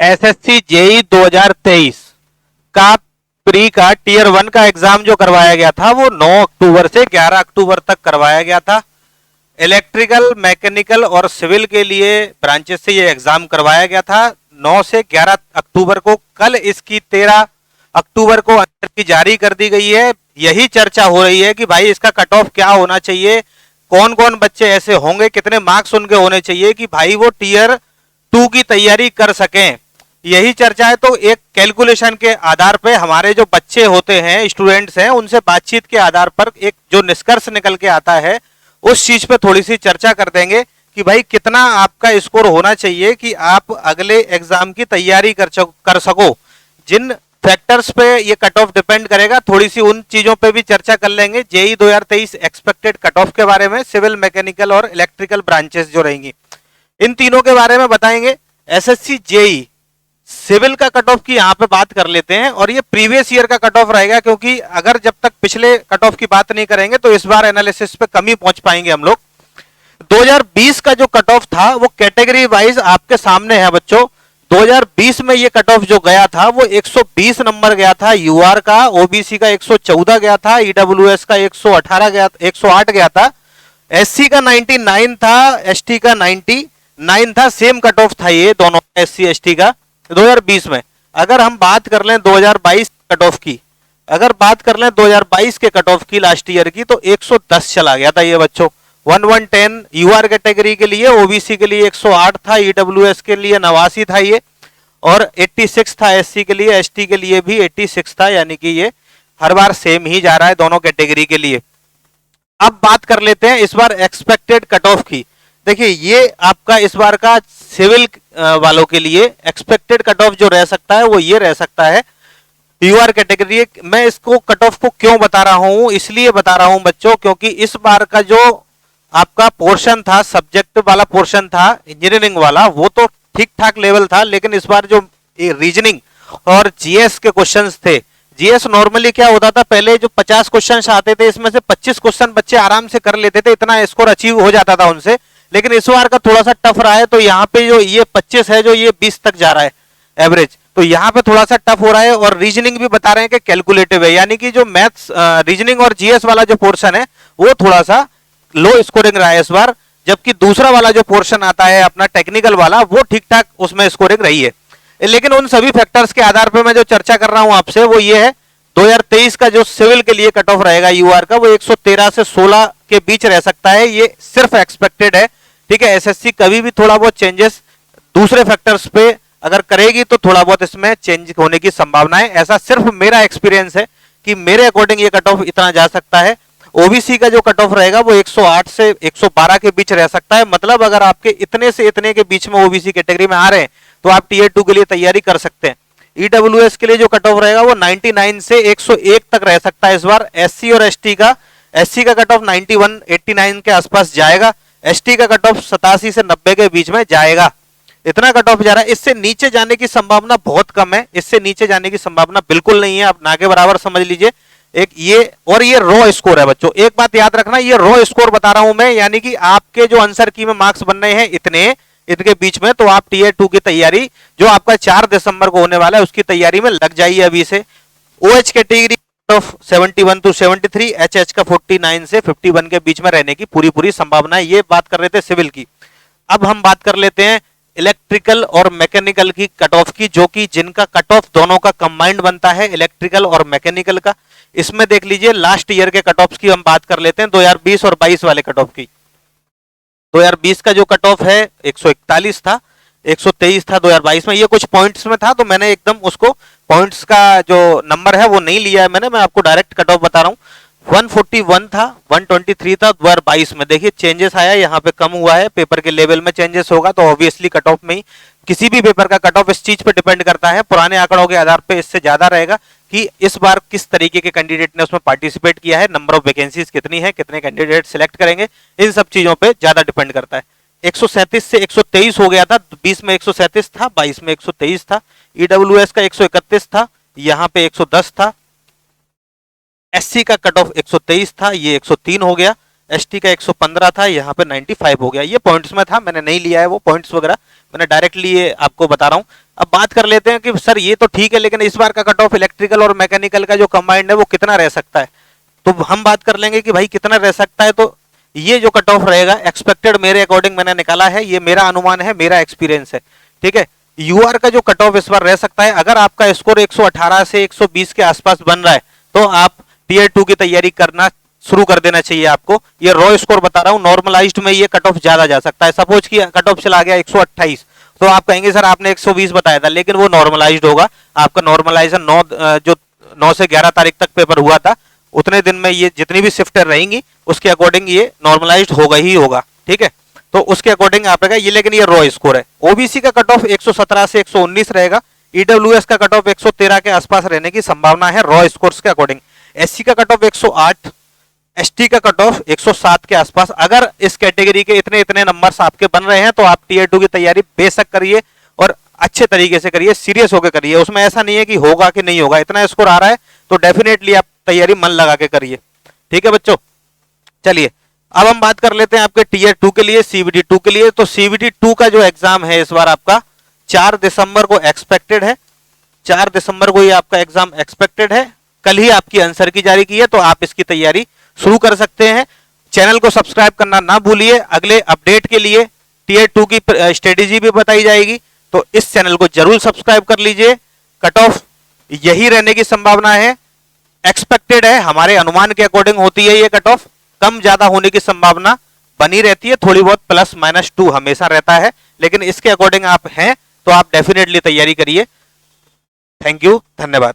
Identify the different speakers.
Speaker 1: SSC JE 2023 का pre का tier 1 का एग्जाम जो करवाया गया था वो 9 अक्टूबर से 11 अक्टूबर तक करवाया गया था। इलेक्ट्रिकल, मैकेनिकल और सिविल के लिए ब्रांचेस से ये एग्जाम करवाया गया था 9 से 11 अक्टूबर को। कल इसकी 13 अक्टूबर को आंसर की जारी कर दी गई है। यही चर्चा हो रही है कि भाई इसका कट ऑफ क्या होना चाहिए, कौन कौन बच्चे ऐसे होंगे, कितने मार्क्स उनके होने चाहिए कि भाई वो टीयर 2 की तैयारी कर सकें। यही चर्चा है। तो एक कैलकुलेशन के आधार पे हमारे जो बच्चे होते हैं, स्टूडेंट्स हैं, उनसे बातचीत के आधार पर एक जो निष्कर्ष निकल के आता है उस चीज पे थोड़ी सी चर्चा कर देंगे कि भाई कितना आपका स्कोर होना चाहिए कि आप अगले एग्जाम की तैयारी कर सको। जिन फैक्टर्स पे ये कट ऑफ डिपेंड करेगा, थोड़ी सी उन चीजों पे भी चर्चा कर लेंगे। जेई 2023 एक्सपेक्टेड कट ऑफ के बारे में, सिविल, मैकेनिकल और इलेक्ट्रिकल ब्रांचेस जो रहेंगी इन तीनों के बारे में बताएंगे। एसएससी जेई सिविल का कट ऑफ की यहां पे बात कर लेते हैं और ये प्रीवियस ईयर का कट ऑफ रहेगा, क्योंकि अगर जब तक पिछले कट ऑफ की बात नहीं करेंगे तो इस बार एनालिसिस पे कम ही पहुंच पाएंगे हम लोग। 2020 का जो कट ऑफ था वो कैटेगरी वाइज आपके सामने है बच्चों। 2020 में ये कट ऑफ जो गया था वो 120 नंबर गया था यूआर का, ओबीसी का 114 गया था, ईडब्ल्यूएस का 118 गया, 108 गया था, एससी का 99 था, एसटी का 99 था। सेम कट ऑफ था ये दोनों एससी एसटी का 2020 में। अगर हम बात कर लें 2022 कट ऑफ की, अगर बात कर लें 2022 के कट ऑफ की लास्ट ईयर की, तो 110 चला गया था ये बच्चों। 1110 यूआर कैटेगरी के लिए, ओबीसी के लिए 108 था, ईडब्ल्यूएस के लिए 89 था ये, और 86 था एससी के लिए, एसटी के लिए भी 86 था। यानी कि ये हर बार सेम ही जा रहा है दोनों कैटेगरी के लिए। अब बात कर लेते हैं इस बार एक्सपेक्टेड कट ऑफ की। देखिए ये आपका इस बार का सिविल वालों के लिए एक्सपेक्टेड कट ऑफ जो रह सकता है वो ये रह सकता है यूआर कैटेगरी। मैं इसको कट ऑफ को क्यों बता रहा हूं, इसलिए बता रहा हूं बच्चों क्योंकि इस बार का जो आपका पोर्शन था, सब्जेक्ट वाला पोर्शन था इंजीनियरिंग वाला, वो तो ठीक ठाक लेवल था, लेकिन इस बार जो रीजनिंग और जीएस के क्वेश्चंस थे, जीएस नॉर्मली क्या होता था, पहले जो 50 क्वेश्चन आते थे इसमें से 25 क्वेश्चन बच्चे आराम से कर लेते थे, इतना स्कोर अचीव हो जाता था उनसे। लेकिन इस बार का थोड़ा सा टफ रहा है, तो यहाँ पे जो ये 25 है जो ये 20 तक जा रहा है एवरेज, तो यहाँ पे थोड़ा सा टफ हो रहा है। और रीजनिंग भी बता रहे हैं कि कैलकुलेटिव है, यानी कि जो मैथ्स, रीजनिंग और जीएस वाला जो पोर्शन है वो थोड़ा सा लो स्कोरिंग रहा है इस बार, जबकि दूसरा वाला जो पोर्शन आता है अपना टेक्निकल वाला वो ठीक ठाक उसमें स्कोरिंग रही है। लेकिन उन सभी फैक्टर्स के आधार पर मैं जो चर्चा कर रहा हूं आपसे वो ये है 2023 का जो सिविल के लिए कट ऑफ रहेगा यूआर का वो 113 से 16 के बीच रह सकता है। ये सिर्फ एक्सपेक्टेड है, ठीक है। एसएससी कभी भी थोड़ा बहुत चेंजेस दूसरे फैक्टर्स पे अगर करेगी तो थोड़ा बहुत इसमें चेंज होने की संभावना है। ऐसा सिर्फ मेरा एक्सपीरियंस है कि मेरे अकॉर्डिंग ये कट ऑफ इतना जा सकता है। ओबीसी का जो कट ऑफ रहेगा वो 108 से 112 के बीच रह सकता है। मतलब अगर आपके इतने से इतने के बीच में ओबीसी कैटेगरी में आ रहे हैं तो आप टीयर 2 के लिए तैयारी कर सकते हैं। ईडब्ल्यूएस के लिए जो कट ऑफ रहेगा वो 99 से 101 तक रह सकता है इस बार। एससी और एसटी का, एससी का कट ऑफ 91 89 के आसपास जाएगा, एसटी का कट ऑफ 87 से 90 के बीच में जाएगा। इतना कट ऑफ जा रहा है, इससे नीचे जाने की संभावना बहुत कम है, इससे नीचे जाने की संभावना बिल्कुल नहीं है। आप ना के बराबर समझ लीजिए। एक ये और ये रॉ स्कोर है बच्चों, एक बात याद रखना, ये रॉ स्कोर बता रहा हूं मैं, यानी कि आपके जो आंसर की में मार्क्स बन रहे हैं इतने इनके बीच में, तो आप टीयर 2 की तैयारी जो आपका 4 दिसंबर को होने वाला है उसकी तैयारी में लग जाइए अभी से। OH category of 71 to 73, HH का 49 से 51 के बीच में रहने की पूरी संभावना है। ये बात कर रहे थे सिविल की। अब हम बात कर लेते हैं इलेक्ट्रिकल और मैकेनिकल की कट ऑफ की, जो कि जिनका कट ऑफ दोनों का कंबाइंड बनता है, इलेक्ट्रिकल और मैकेनिकल का। इसमें देख लीजिए लास्ट ईयर के कट ऑफ की हम बात कर लेते हैं, 2020 और 22 वाले कट ऑफ की। 2020 का जो कट ऑफ है 141 था, 123 था 2022 में। ये कुछ पॉइंट्स में था तो मैंने एकदम उसको पॉइंट्स का जो नंबर है वो नहीं लिया है मैंने, मैं आपको डायरेक्ट कट ऑफ बता रहा हूँ। 141 था, 123 था 2022 में। देखिए चेंजेस आया, यहाँ पे कम हुआ है, पेपर के लेवल में चेंजेस होगा तो ऑब्वियसली कट ऑफ में ही, किसी भी पेपर का कट ऑफ इस चीज पे डिपेंड करता है, पुराने आंकड़ों के आधार पे इससे ज्यादा रहेगा कि इस बार किस तरीके के कैंडिडेट ने उसमें पार्टिसिपेट किया है, नंबर ऑफ वैकेंसीज कितनी है, कितने कैंडिडेट सिलेक्ट करेंगे, इन सब चीजों पे ज्यादा डिपेंड करता है। 137 से 123 हो गया था, 20 में 137 था, 22 में 123 था। ईडब्ल्यूएस का 131 था, यहाँ पे 110 था। एससी का कट ऑफ 123 था, ये 103 हो गया। एसटी का 115 था, यहाँ पे 95 हो गया। ये पॉइंट्स में था, मैंने नहीं लिया है वो पॉइंट्स वगैरह, मैंने डायरेक्टली ये आपको बता रहा हूँ। अब बात कर लेते हैं कि सर ये तो ठीक है, लेकिन इस बार का कट ऑफ इलेक्ट्रिकल और मैकेनिकल का जो कंबाइंड है वो कितना रह सकता है। तो हम बात कर लेंगे कि भाई कितना रह सकता है। तो ये जो कट ऑफ रहेगा एक्सपेक्टेड मेरे अकॉर्डिंग मैंने निकाला है, ये मेरा अनुमान है, मेरा एक्सपीरियंस है, ठीक है। यूआर का जो कट ऑफ इस बार रह सकता है, अगर आपका स्कोर 118 से 120 के आसपास बन रहा है तो आप टीयर 2 की तैयारी करना शुरू कर देना चाहिए आपको। ये रॉ स्कोर बता रहा हूं, नॉर्मलाइज्ड में ये कट ऑफ ज्यादा जा सकता है। सपोज कि कट ऑफ चला गया 128, तो आप कहेंगे सर आपने 120 बताया था, लेकिन वो नॉर्मलाइज्ड होगा। आपका नॉर्मलाइजेशन 9 से 11 तारीख तक पेपर हुआ था, उतने दिन में ये जितनी भी शिफ्टें रहेंगी उसके अकॉर्डिंग ये नॉर्मलाइज्ड होगा ही होगा, ठीक है। तो उसके अकॉर्डिंग आप रहेगा ये, लेकिन ये रॉ स्कोर है। ओबीसी का कट ऑफ 117 से 119 रहेगा, ईडब्ल्यूएस का कट ऑफ 113 के आसपास रहने की संभावना है रॉ स्कोर्स के अकॉर्डिंग। एससी का कट ऑफ 108, एसटी का कट ऑफ 107 के आसपास। अगर इस कैटेगरी के इतने इतने नंबर्स आपके बन रहे हैं तो आप टीयर 2 की तैयारी बेशक करिए और अच्छे तरीके से करिए, सीरियस होकर करिए। उसमें ऐसा नहीं है कि होगा कि नहीं होगा, इतना स्कोर आ रहा है तो डेफिनेटली आप तैयारी मन लगा के करिए, ठीक है बच्चों। चलिए अब हम बात कर लेते हैं आपके टीयर 2 के लिए, सीबीटी 2 के लिए। तो सीबीटी 2 का जो एग्जाम है इस बार आपका 4 दिसंबर को एक्सपेक्टेड है। 4 दिसंबर को ये आपका एग्जाम एक्सपेक्टेड है। कल ही आपकी आंसर की जारी की है, तो आप इसकी तैयारी शुरू कर सकते हैं। चैनल को सब्सक्राइब करना ना भूलिए। अगले अपडेट के लिए टीयर 2 की स्ट्रेटेजी भी बताई जाएगी, तो इस चैनल को जरूर सब्सक्राइब कर लीजिए। कट ऑफ यही रहने की संभावना है, एक्सपेक्टेड है, हमारे अनुमान के अकॉर्डिंग होती है ये कट ऑफ। कम ज्यादा होने की संभावना बनी रहती है, थोड़ी बहुत +-2 हमेशा रहता है, लेकिन इसके अकॉर्डिंग आप हैं तो आप डेफिनेटली तैयारी करिए। थैंक यू, धन्यवाद।